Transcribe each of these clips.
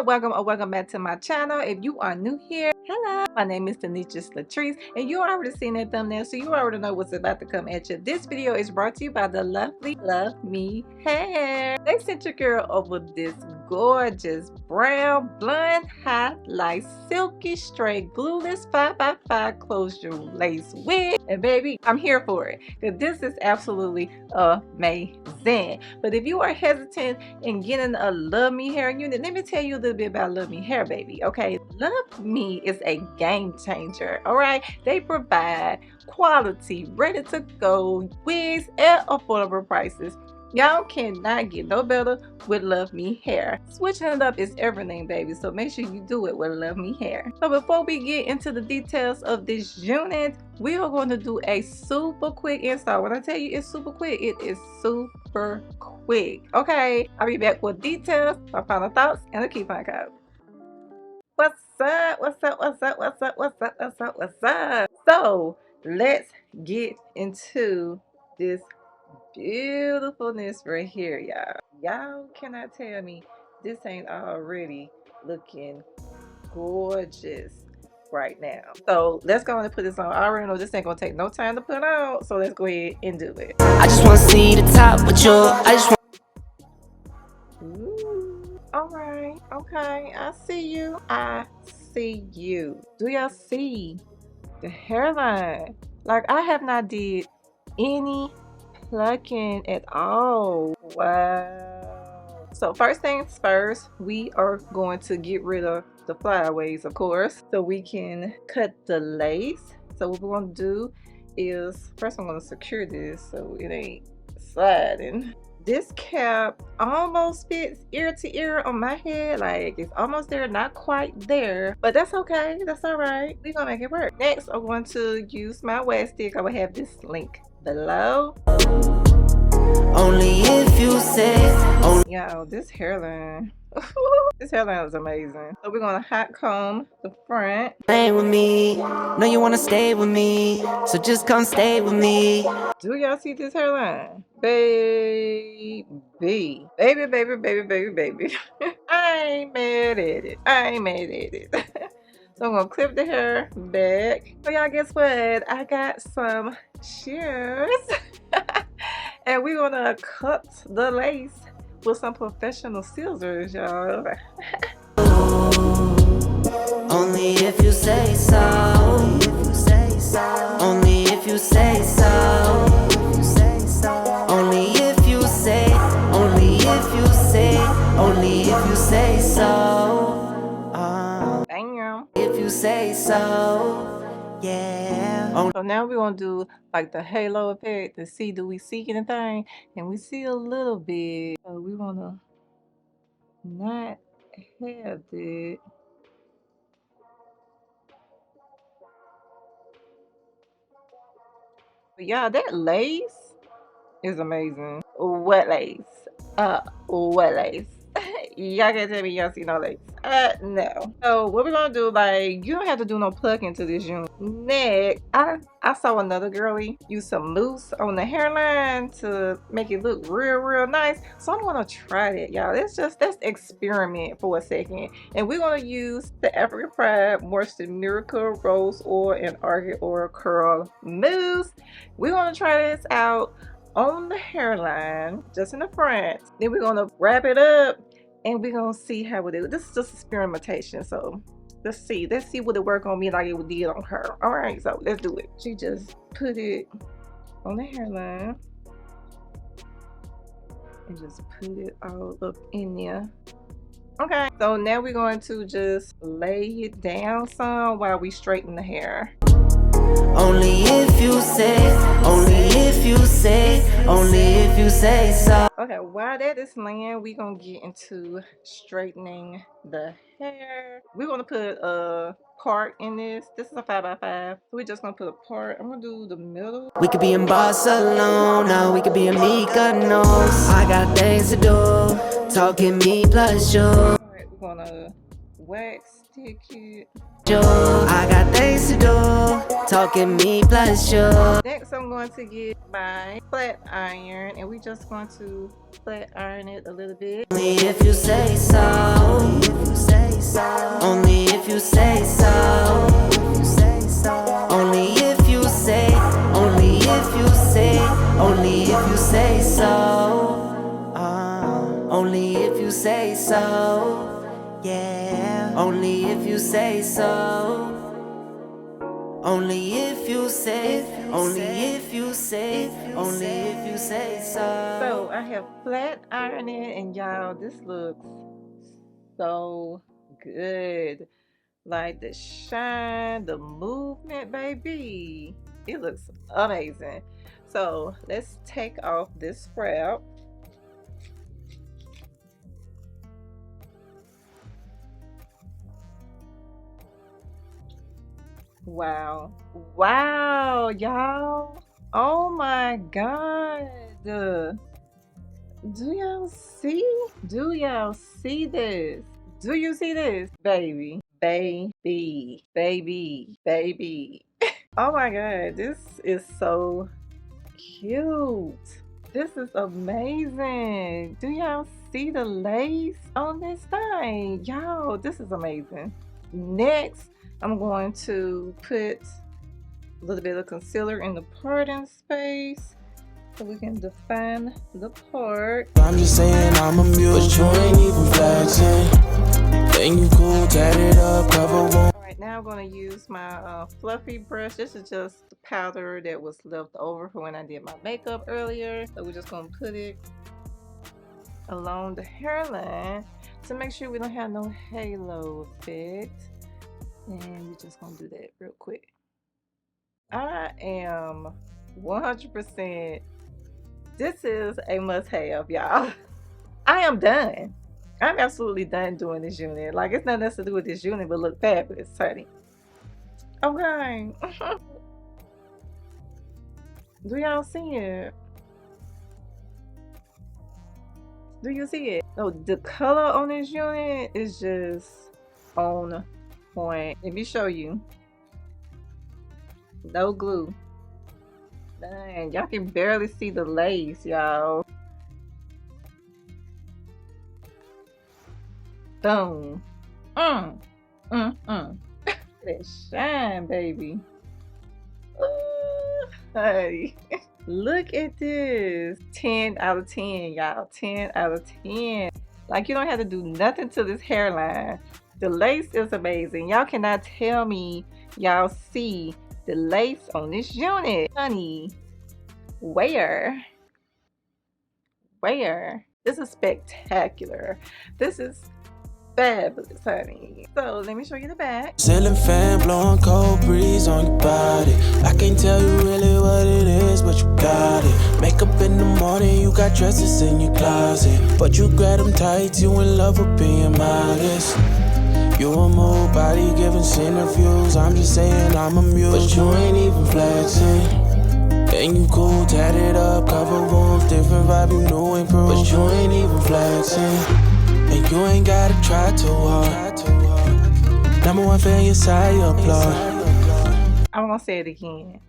welcome or welcome back to my channel. If you are new here, hello, my name is Denise Latrice, and you already seen that thumbnail, so you already know what's about to come at you. This video is brought to you by the lovely Love Me Hair. They sent your girl over this gorgeous brown blonde highlight silky straight glueless 5x5 closure lace wig, and baby, I'm here for it because this is absolutely amazing. But if you are hesitant in getting a Love Me Hair unit, let me tell you a little bit about Love Me Hair, baby. Okay, Love Me is a game changer. All right, they provide quality, ready to go wigs at affordable prices. Y'all cannot get no better with Love Me Hair. Switching it up is everything, baby, so make sure you do it with Love Me Hair. So before we get into the details of this unit, we are going to do a super quick install. When I tell you it's super quick, it is super quick. Okay, I'll be back with details, my final thoughts, and a coupon code. What's up? What's up? What's up? What's up? What's up? What's up? What's up? So let's get into this beautifulness right here, y'all cannot tell me this ain't already looking gorgeous right now. So let's go and put this on. I already know this ain't gonna take no time to put on, so let's go ahead and do it. I just want to see the top with you. I just want. All right, okay, I see you. I see you. Do y'all see the hairline? Like, I have not did any plucking at all. Wow. So first things first, we are going to get rid of the flyaways, of course, so we can cut the lace. So what we're going to do is first I'm going to secure this so it ain't sliding. This cap almost fits ear to ear on my head. Like, it's almost there, not quite there, but that's okay. That's all right. We're gonna make it work. Next, I'm going to use my wax stick. I will have this link below. Only if you say. Yo, this hairline. This hairline is amazing. So we're gonna hot comb the front. Stay with me. No, you wanna stay with me, so just come stay with me. Do y'all see this hairline? Baby. Baby, baby, baby, baby, baby. I ain't mad at it. I ain't mad at it. So I'm gonna clip the hair back. So y'all, guess what? I got some shears. And we're gonna cut the lace with some professional scissors, y'all. Only if you say so. Only if you say so. Only if you say. Only if you say. Only if you say so. Damn. If you say so. Yeah. So now we're gonna do like the halo effect to see, do we see anything? And we see a little bit. So we wanna not have it. But yeah, that lace is amazing. What lace? What lace? Y'all can't tell me y'all see no lace. No. So what we're gonna do, like, you don't have to do no plucking to this unit. Next, I saw another girlie use some mousse on the hairline to make it look real nice. So I'm gonna try that, y'all. Let's experiment for a second. And we're gonna use the African Pride Moisture Miracle Rose Oil and Argan Oil Curl Mousse. We're gonna try this out on the hairline, just in the front. Then we're gonna wrap it up and we're gonna see how it is. This is just experimentation, so let's see what it work on me like it did on her. All right, so let's do it. She just put it on the hairline and just put it all up in there. Okay, so now we're going to just lay it down some while we straighten the hair. Only if you say, only if you say, only if you say so. Okay, while that is laying, we're gonna get into straightening the hair. We're gonna put a part in this. This is a 5x5. So we're just gonna put a part. I'm gonna do the middle. We could be in Barcelona, we could be in Mykonos. I got things to do, talking me plus you. Alright, we're gonna wax stick it. I got things to do, talking me plus you. Next, I'm going to get my flat iron, and we're just going to flat iron it a little bit. Only if you say so. Only if you say so. Only if you say, only if you say, only if you say so. Only if you say so. Yeah. Only if you say so. Only if you say, only if you say, only if you say so. So I have flat ironed it, and y'all, this looks so good. Like the shine, the movement, baby. It looks amazing. So let's take off this scrap. Wow. Wow, y'all. Oh my God. Do y'all see? Do y'all see this? Do you see this? Baby. Baby. Baby. Baby. Oh my God. This is so cute. This is amazing. Do y'all see the lace on this thing? Y'all, this is amazing. Next, I'm going to put a little bit of concealer in the parting space so we can define the part. I'm just saying I'm amused, but you ain't even flexing. Then you cool, tat it up, cover one. Alright, now I'm going to use my fluffy brush. This is just the powder that was left over from when I did my makeup earlier. So we're just going to put it along the hairline to make sure we don't have no halo effect. And we're just going to do that real quick. I am 100%. This is a must-have, y'all. I am done. I'm absolutely done doing this unit. Like, it's nothing else to do with this unit but look fabulous, honey. Okay. Do y'all see it? Do you see it? No, the color on this unit is just on point. Let me show you. No glue. Dang, y'all can barely see the lace, y'all. Boom. That shine, baby. Hey. Look at this. 10 out of 10, y'all. 10 out of 10. Like, you don't have to do nothing to this hairline. The lace is amazing. Y'all cannot tell me y'all see the lace on this unit. Honey, where? Where? This is spectacular. This is fabulous, honey. So let me show you the back. Ceiling fan blowing cold breeze on your body. I can't tell you really what it is, but you got it. Makeup in the morning, you got dresses in your closet, but you grab them tights, you in love with being modest. You a move body giving interviews. I'm just saying I'm amused, but you ain't even flexing. And you cool, tat it up, cover wounds, different vibe, you know improve, but you ain't even flexing. And you ain't gotta try too hard. #1 fan, your side, your applaud. I'm gonna say it again.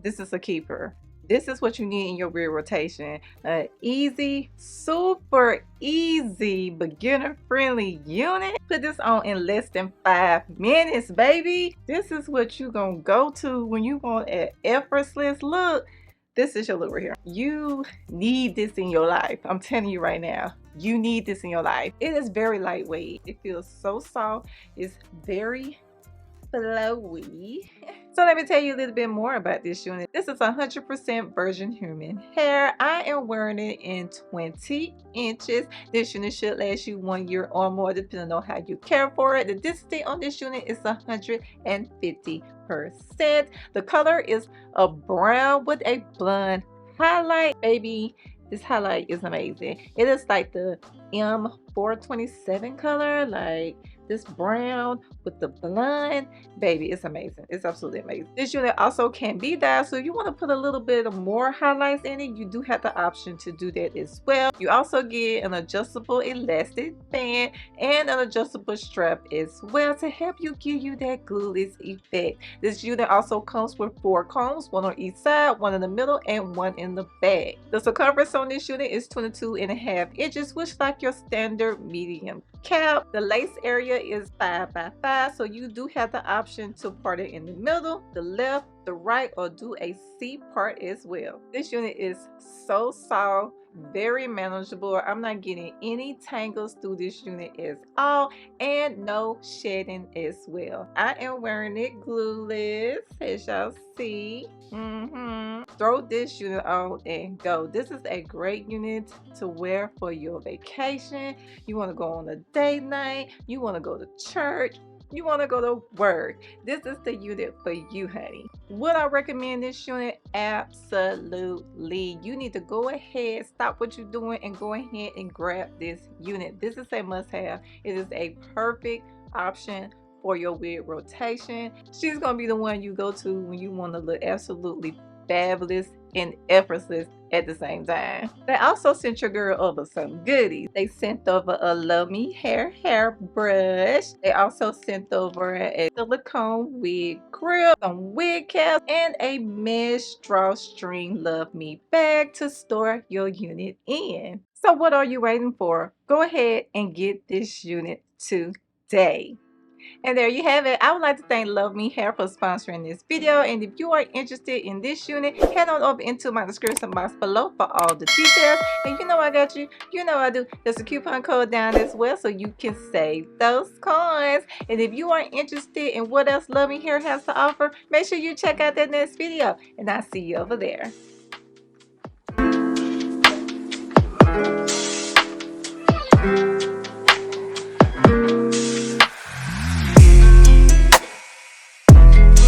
This is a keeper. This is what you need in your rear rotation. An easy, super easy, beginner-friendly unit. Put this on in less than 5 minutes, baby. This is what you gonna go to when you want an effortless look. This is your look right here. You need this in your life. I'm telling you right now. You need this in your life. It is very lightweight. It feels so soft. It's very flowy. So let me tell you a little bit more about this unit. This is 100% virgin human hair. I am wearing it in 20 inches. This unit should last you 1 year or more, depending on how you care for it. The density on this unit is 150%. The color is a brown with a blonde highlight. Baby, this highlight is amazing. It is like the M427 color, like this brown with the blonde, baby, it's amazing. It's absolutely amazing. This unit also can be dyed, so if you want to put a little bit of more highlights in it, you do have the option to do that as well. You also get an adjustable elastic band and an adjustable strap as well to help you give you that glueless effect. This unit also comes with 4 combs, one on each side, one in the middle, and one in the back. The circumference on this unit is 22.5 inches, which is like your standard medium cap. The lace area is 5 by 5, so you do have the option to part it in the middle, the left, the right, or do a C part as well. This unit is so soft, very manageable. I'm not getting any tangles through this unit at all, and no shedding as well. I am wearing it glueless, as y'all see. Throw this unit on and go. This is a great unit to wear for your vacation. You want to go on a date night, you want to go to church, you want to go to work. This is the unit for you, honey. Would I recommend this unit? Absolutely. You need to go ahead, stop what you're doing, and go ahead and grab this unit. This is a must-have. It is a perfect option for your wig rotation. She's gonna be the one you go to when you want to look absolutely fabulous and effortless at the same time. They also sent your girl over some goodies. They sent over a LUV ME HAIR hairbrush. They also sent over a silicone wig grip, some wig caps, and a mesh drawstring LUV ME bag to store your unit in. So what are you waiting for? Go ahead and get this unit today. And there you have it. I would like to thank LUV ME HAIR for sponsoring this video. And if you are interested in this unit, head on over into my description box below for all the details. And you know I got you. You know I do. There's a coupon code down as well, so you can save those coins. And if you are interested in what else LUV ME HAIR has to offer, make sure you check out that next video. And I'll see you over there.